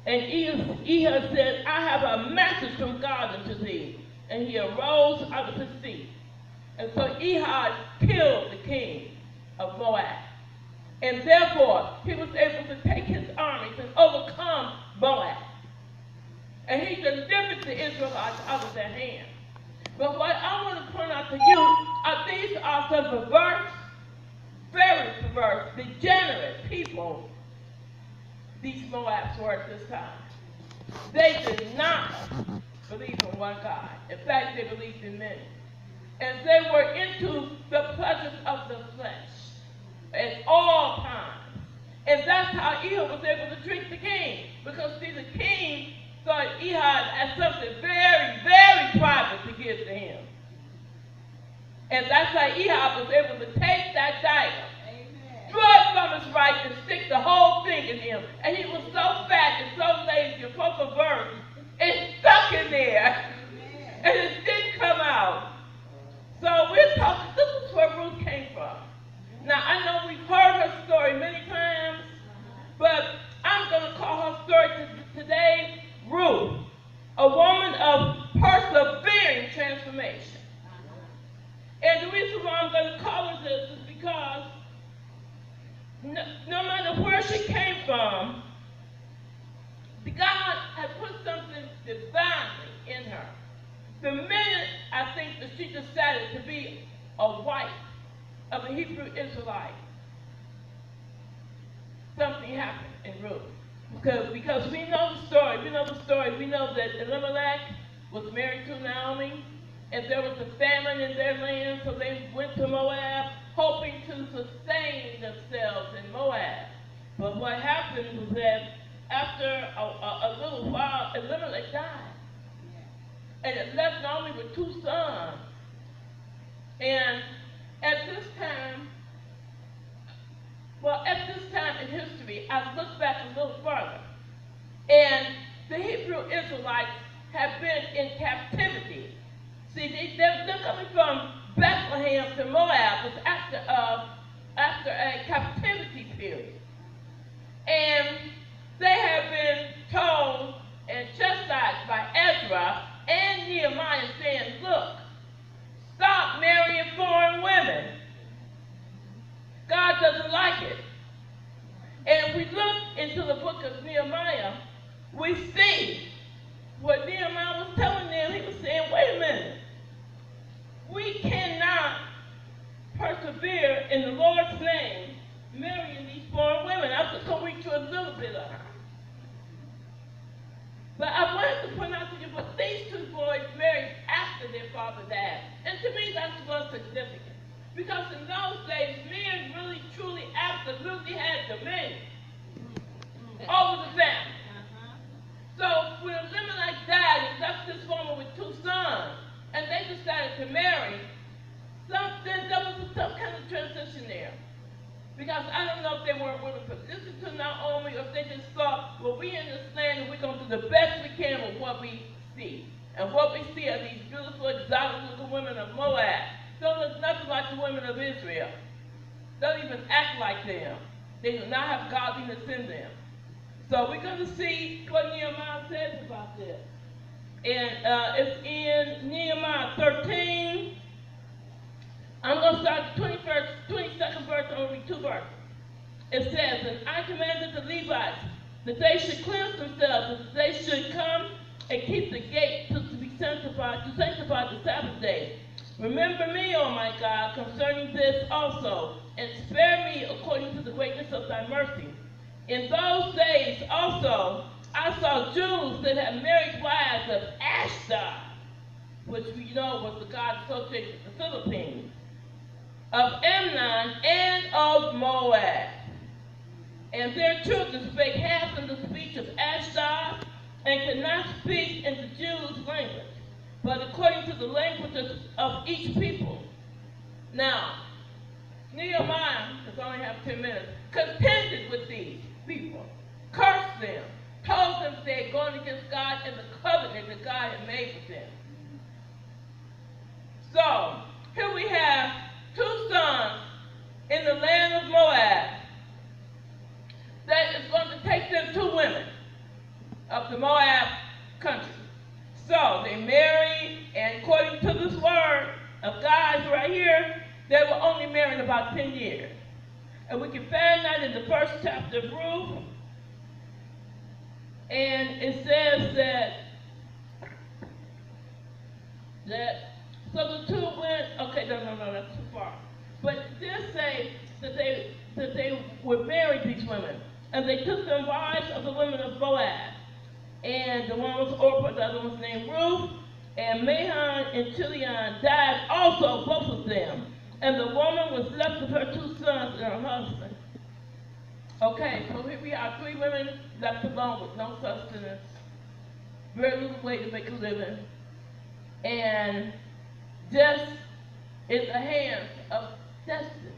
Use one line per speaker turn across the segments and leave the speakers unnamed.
And Ehud said, I have a message from God unto thee. And he arose out of his seat. And so Ehud killed the king of Moab. And therefore, he was able to take his armies and overcome Moab. And he delivered the Israelites out of their hands. But what I want to point out to you are these are some perverse, very perverse, degenerate people these Moabs were at this time. They did not believe in one God. In fact, they believed in many. And they were into the pleasures of the flesh at all times. And that's how Ehud was able to trick the king. Because, see, the king saw Ehud as something very, very private to give to him. And that's how Ehud was able to take that dagger, throw it from his right, and stick the whole thing in him. And he was so fat and so lazy and so perverse, it stuck in there. And it didn't come out. So we're talking, this is where Ruth came from. Now, I know we've heard her story many times, but I'm going to call her story today Ruth, a woman of persevering transformation. And the reason why I'm going to call her this is because no matter where she came from, God had put something divinely in her. The minute I think that she decided to be a wife of a Hebrew Israelite, something happened in Ruth. Because we know the story. We know that Elimelech was married to Naomi, and there was a famine in their land, so they went to Moab, hoping to sustain themselves in Moab. But what happened was that after a little while, Elimelech died. And it left Naomi with 2 sons. And at this time in history, I looked back a little further. And the Hebrew Israelites have been in captivity. See, they're coming from Bethlehem to Moab was after a captivity period. And they have been told and chastised by Ezra and Nehemiah saying, look, stop marrying foreign women. God doesn't like it. And if we look into the book of Nehemiah, we see what Nehemiah was telling them. He was saying, wait a minute. We cannot persevere in the Lord's name marrying these foreign women. I'm just going to read you a little bit of it. But I wanted to point out to you, but these 2 boys married after their father died. And to me, that's what's significant. Because in those days, men really, truly, absolutely had dominion over the family. So when Elimelech died, he left this woman with 2 sons, and they decided to marry. There was some kind of transition there. Because I don't know if they weren't willing to listen to Naomi, or if they just thought, well, we in this land and we're going to do the best we can with what we see. And what we see are these beautiful, exotic looking women of Moab. Don't look nothing like the women of Israel. Don't even act like them. They do not have godliness in them. So we're going to see what Nehemiah says about this. And it's in Nehemiah 13. I'm going to start the 22nd verse. I'm going to read 2 verses. It says, and I commanded the Levites that they should cleanse themselves, and that they should come and keep the gate to sanctify the Sabbath day. Remember me, O my God, concerning this also, and spare me according to the greatness of thy mercy. In those days also I saw Jews that had married wives of Ashdod, which we know was the god associated with the Philippines, of Ammon, and of Moab. And their children spake half in the speech of Ashdod, and could not speak in the Jews' language, but according to the languages of each people. Now, Nehemiah, because I only have 10 minutes, contended with these people, cursed them, told them they had gone against God and the covenant that God had made with them. So, here we have 2 sons in the land of Moab that is going to take them 2 women. the Moab country. So they married, and according to this word of God right here, they were only married about 10 years. And we can find that in the first chapter of Ruth. And it says that so the two went, okay, no, that's too far. But it did say that they were married, these women, and they took them wives of the women of Boaz. And the one was Orpah, the other was named Ruth, and Mahon and Chilion died also, both of them. And the woman was left with her 2 sons and her husband. Okay, so here we are, 3 women left alone with no sustenance, very little way to make a living, and just in the hands of destiny.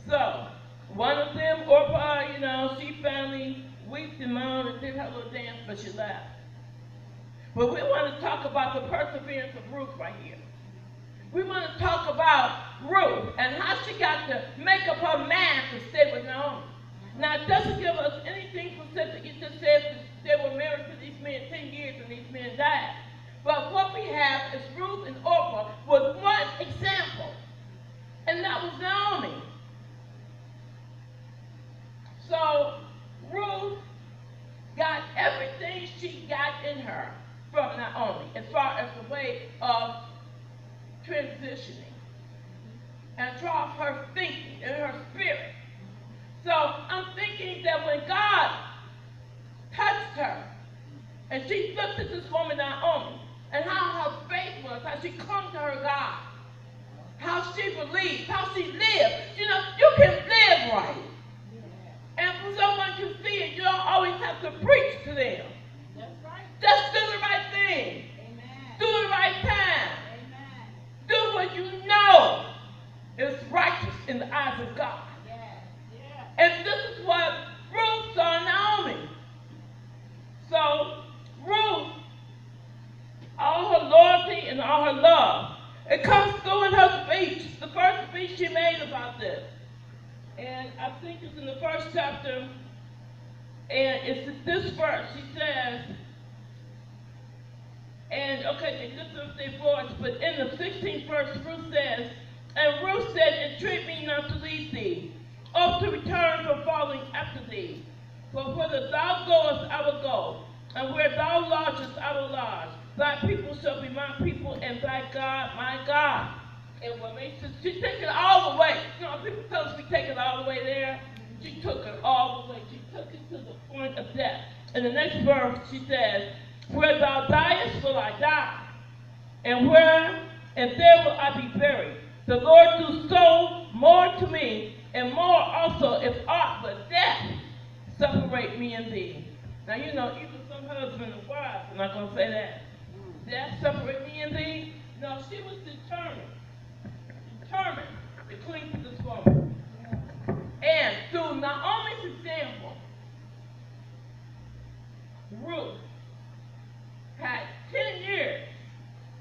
So, one of them, Orpah, she finally wept and moaned and did her little dance, but she left. But we want to talk about the perseverance of Ruth right here. We want to talk about Ruth and how she got to make up her mind to stay with Naomi. Now, it doesn't give us anything specific. It just says that they were married to these men 10 years and these men died. But what we have is Ruth and Orpah with one example, and that was Naomi. So, Ruth got everything she got in her from Naomi as far as the way of transitioning and as far as her thinking and her spirit. So I'm thinking that when God touched her and she looked at this woman Naomi and how her faith was, how she clung to her God, how she believed, how she lived. You can live right. And for someone to see it, you don't always have to preach to them. That's right. Just do the right thing. Amen. Do the right time. Amen. Do what you know is righteous in the eyes of God. Yeah. Yeah. And this is what Ruth saw Naomi. So Ruth, all her loyalty and all her love, it comes through in her speech. The first speech she made about this. And I think it's in the first chapter, and it's this verse. She says, and okay, they lift up their voice, but in the 16th verse, Ruth says, and Ruth said, entreat me not to leave thee, or to return from following after thee. For whither thou goest, I will go, and where thou lodgest, I will lodge. Thy people shall be my people, and thy God my God. And what makes it, she took it all the way. People tell us we take it all the way there. She took it all the way. She took it to the point of death. In the next verse, she says, where thou diest will I die, and there will I be buried. The Lord do so more to me, and more also, if aught but death separate me and thee. Now, even some husbands and wives are not going to say that. Death separate me and thee? No, she was determined to cling to this woman. And through Naomi's example, Ruth had 10 years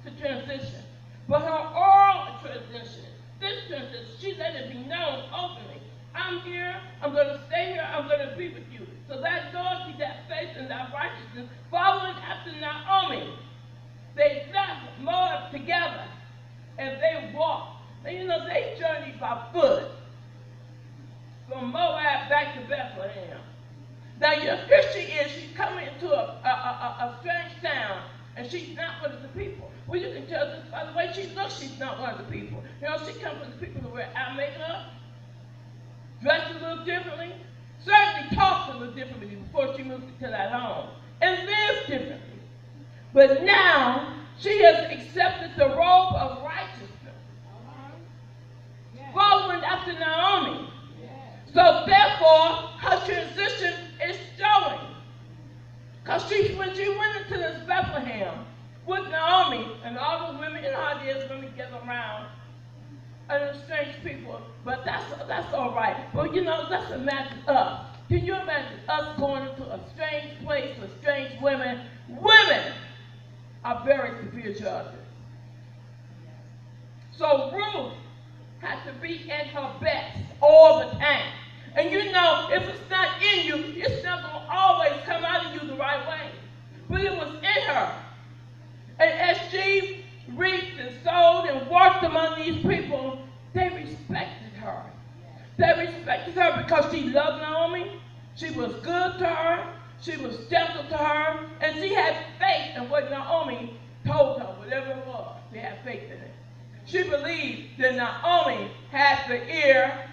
to transition. But her oral transition, this transition, she let it be known openly. I'm here, I'm going to stay here, I'm going to be with you. So that loyalty, that faith, and that righteousness, following after Naomi, they left Moab together, and they walked. And they journeyed by foot from Moab back to Bethlehem. Now, here she is. She's coming into a strange town, and she's not one of the people. Well, you can tell this by the way she looks. She's not one of the people. She comes from the people who wear eye makeup, dress a little differently, certainly talks a little differently before she moved to that home, and lives differently. But now she has accepted the robe of righteousness, following after Naomi. So therefore, her transition is showing. Because when she went into this Bethlehem with Naomi and all the women in her years, women get around, and strange people, but that's all right. But let's imagine us. Can you imagine us going into a strange place with strange women? Women are very severe judges. So Ruth had to be in her best all the time. And if it's not in you, it's not going to always come out of you the right way. her. She was gentle to her. And she had faith in what Naomi told her, whatever it was. She had faith in it. She believed that Naomi had the ear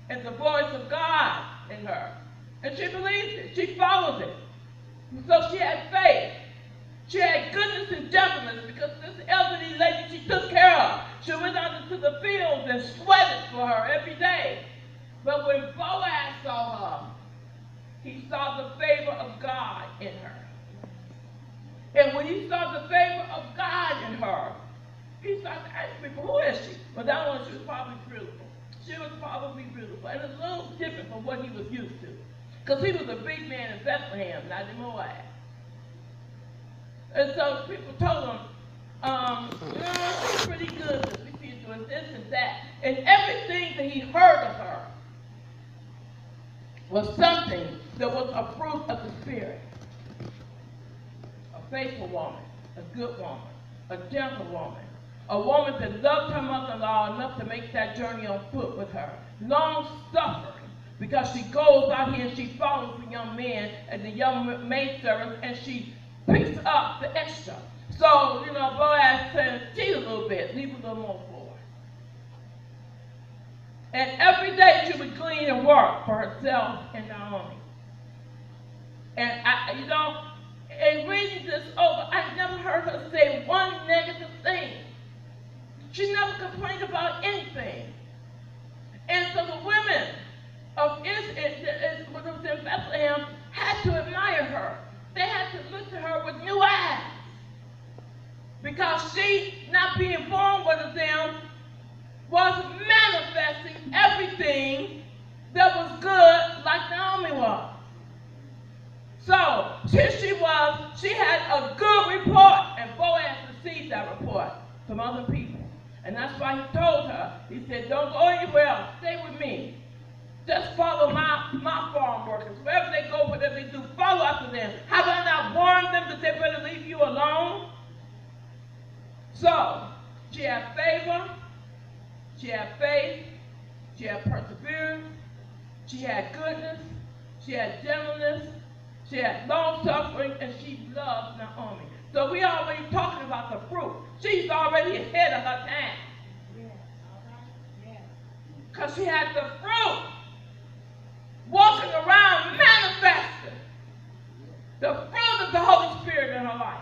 and the voice of God in her. And she believed it. She followed it. So she had faith. She had goodness and gentleness because this elderly lady she took care of. She went out into the fields and sweated for her every day. But when Boaz saw her, he saw the favor of God in her. And when he saw the favor of God in her, he started to ask people, who is she? Well, that one, she was probably beautiful. She was probably beautiful. And it's a little different from what he was used to. Because he was a big man in Bethlehem, not in Moab. And so people told him, she's pretty good. We see you doing this and that. And everything that he heard of her was something that was a fruit of the Spirit. A faithful woman, a good woman, a gentle woman, a woman that loved her mother-in-law enough to make that journey on foot with her. Long-suffering, because she goes out here and she follows the young men and the young maidservants, and she picks up the extra. So, Boaz said, cheat a little bit, leave a little more for her. And every day she would glean and work for herself and Naomi. And in reading this over, I never heard her say one negative thing. She never complained about anything. And so the women of Israel, when it was in Bethlehem, had to admire her. They had to look at her with new eyes. Because she, not being born one of them, was manifesting everything that was good like Naomi was. So, here she was, she had a good report, and Boaz received that report from other people. And that's why he told her, he said, don't go anywhere else, stay with me. Just follow my farm workers. Wherever they go, whatever they do, follow after them. Have I not warned them that they better leave you alone? So, she had favor, she had faith, she had perseverance, she had goodness, she had gentleness, she had long-suffering, and she loved Naomi. So we already talking about the fruit. She's already ahead of her time. Because she had the fruit. Walking around manifesting the fruit of the Holy Spirit in her life.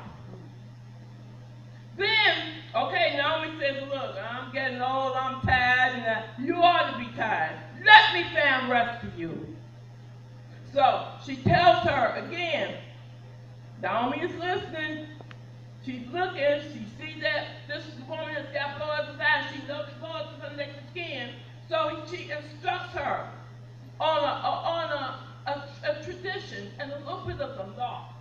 Then, Naomi says, look, I'm getting old, I'm tired, and you ought to be tired. Let me find rest for you. So she tells her again, Naomi is listening. She's looking, she sees that this woman has got Boaz's eyes. She knows Boaz is her next of kin. So she instructs her on a tradition and a little bit of the law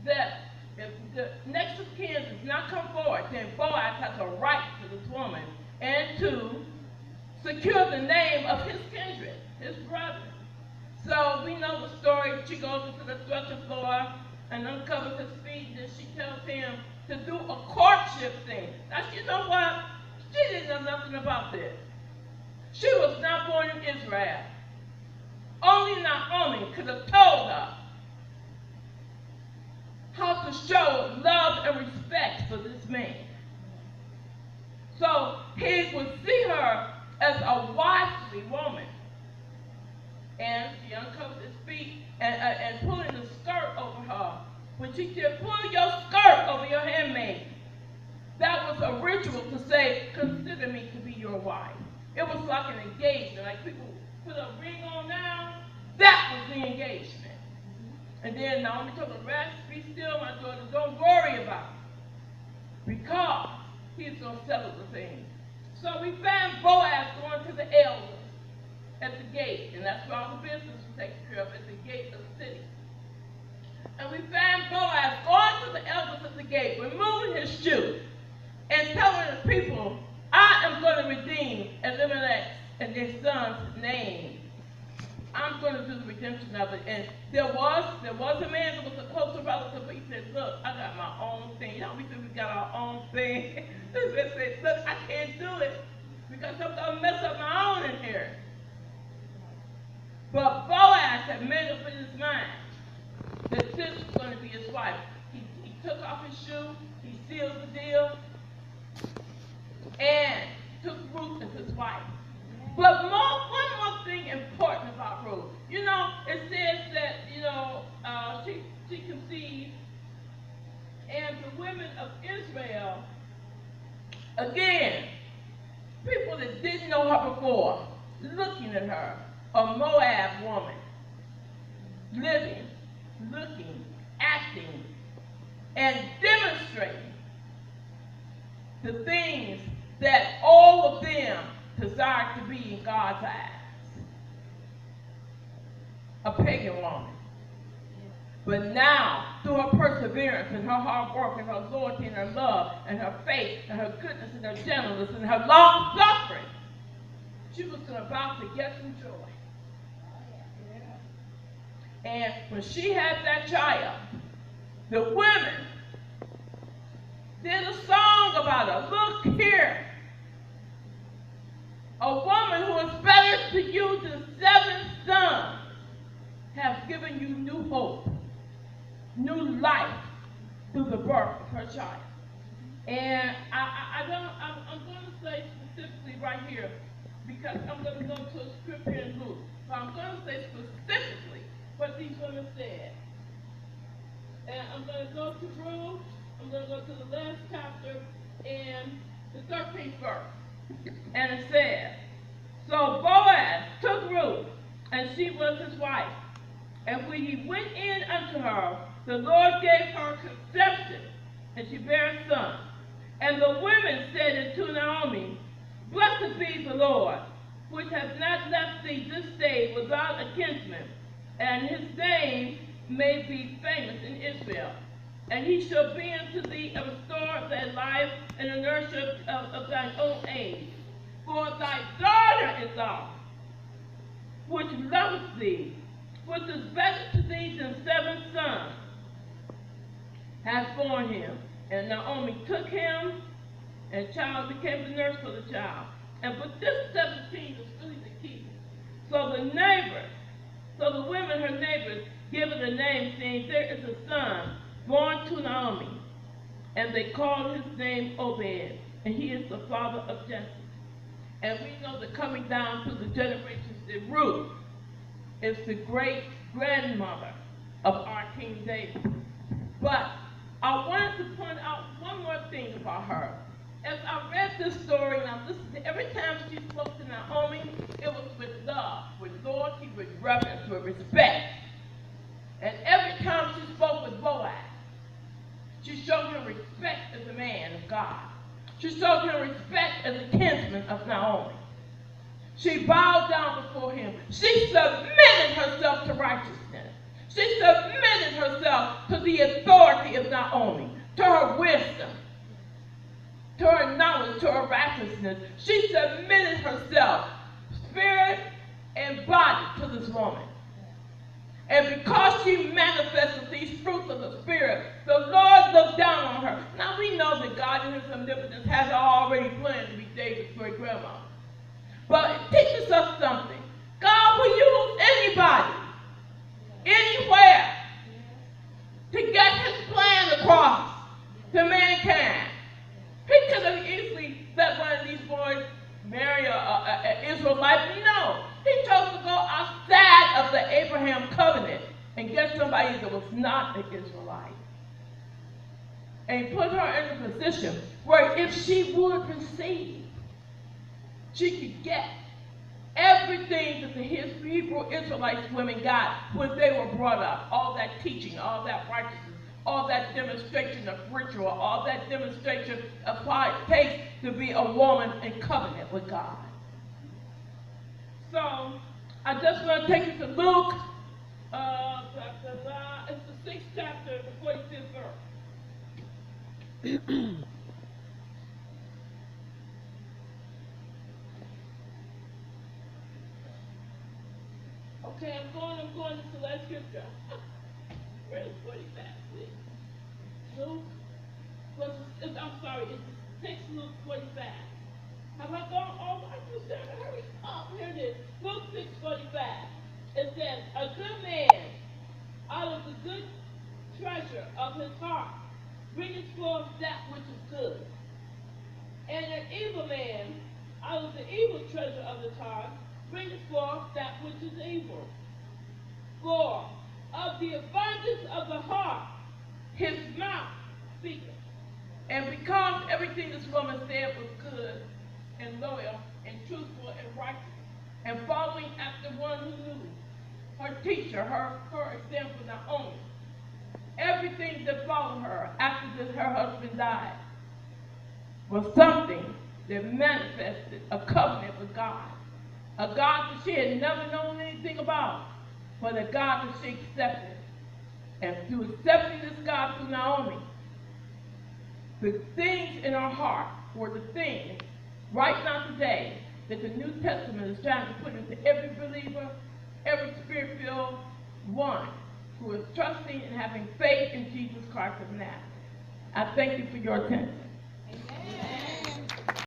that if the next of kin does not come forward, then Boaz has a right to this woman and to secure the name of his kindred, his brother. So we know the story. She goes into the threshing floor and uncovers his feet, and then she tells him to do a courtship thing. Now, you know what? She didn't know nothing about this. She was not born in Israel. Only Naomi could have told her how to show love and respect for this man. So he would see her as a wifely woman. And she uncovered his feet and pulling the skirt over her. When she said, pull your skirt over your handmaid, that was a ritual to say, consider me to be your wife. It was like an engagement, like people put a ring on now. That was the engagement. And then Naomi told her, rest, be still, my daughter, don't worry about it. Because he's going to settle the thing. So we found Boaz going to the elders at the gate, and that's where all the business was taken care of, at the gate of the city. And we found Boaz going to the elders at the gate, removing his shoe, and telling the people, I am going to redeem Elimelech and their son's name. I'm going to do the redemption of it. And there was a man that was a closer relative, but he said, look, I got my own thing. You know, we said we got our own thing. He said, look, I can't do it because I'm going to mess up my own inheritance. But Boaz had made up in his mind that this was going to be his wife. He took off his shoe, he sealed the deal, and took Ruth as his wife. But one more thing important about Ruth. You know, it says that, she conceived, and the women of Israel, again, people that didn't know her before, looking at her, a Moab woman, living, looking, acting, and demonstrating the things that all of them desired to be in God's eyes. A pagan woman. But now, through her perseverance and her hard work and her loyalty and her love and her faith and her goodness and her gentleness and her long suffering, she was about to get some joy. And when she had that child, the women did a song about her. Look here. A woman who is better to you than 7 sons has given you new hope, new life through the birth of her child. And I'm going to say specifically right here, because I'm going to go to a scripture in Luke. But I'm going to say specifically what these women said. And I'm going to go to Ruth. I'm going to go to the last chapter and the 13th verse. And it says, so Boaz took Ruth, and she was his wife. And when he went in unto her, the Lord gave her conception, and she bare a son. And the women said unto Naomi, blessed be the Lord, which hath not left thee this day without a kinsman, and his name may be famous in Israel. And he shall be unto thee a restorer of thy life and a nurser of thine old age. For thy daughter-in-law, which loveth thee, which is better to thee than 7 sons, hath borne him. And Naomi took him, and the child became the nurse for the child. But this 17 is really the key. So the women, her neighbors, give it a name, saying, there is a son born to Naomi. And they called his name Obed, and he is the father of Jesse. And we know that coming down through the generations that Ruth is the great-grandmother of our King David. But I wanted to point out one more thing about her. As I read this story, now every time she spoke to Naomi, it was with love, with loyalty, with reverence, with respect. And every time she spoke with Boaz, she showed him respect as a man of God. She showed him respect as a kinsman of Naomi. She bowed down before him. She submitted herself to righteousness. She submitted herself to the authority of Naomi, to her wisdom, to her knowledge, to her righteousness. She submitted herself, spirit and body, to this woman. And because she manifested these fruits of the Spirit, the Lord looked down on her. Now we know that God in his omnipotence has already planned to be David's great-grandma. But it teaches us something. God will use anybody, anywhere, to get his plan across to mankind. He could have easily let one of these boys marry an Israelite. No. He chose to go outside of the Abraham covenant and get somebody that was not an Israelite. And put her in a position where if she would receive, she could get everything that the Hebrew Israelites women got when they were brought up. All that teaching, all that righteousness, all that demonstration of ritual, all that demonstration of what it takes to be a woman in covenant with God. So, I just want to take you to Luke, it's the 6th chapter, the 45th verse. Okay, I'm going to the last scripture. Where's 45? Luke, I'm sorry, it's 6 Luke 45. Have I gone over? I just said, hurry up. Here it is. Luke 6:45. It says, a good man out of the good treasure of his heart bringeth forth that which is good. And an evil man out of the evil treasure of his heart bringeth forth that which is evil. For of the abundance of the heart his mouth speaketh. And because everything this woman said was good and loyal and truthful and righteous, and following after one who knew her teacher, her example, Naomi, everything that followed her after her husband died was something that manifested a covenant with God. A God that she had never known anything about, but a God that she accepted. And through accepting this God through Naomi, the things in her heart were the things right now today that the New Testament is trying to put into every believer, every spirit-filled one who is trusting and having faith in Jesus Christ of Nazareth. I thank you for your attention.
Amen.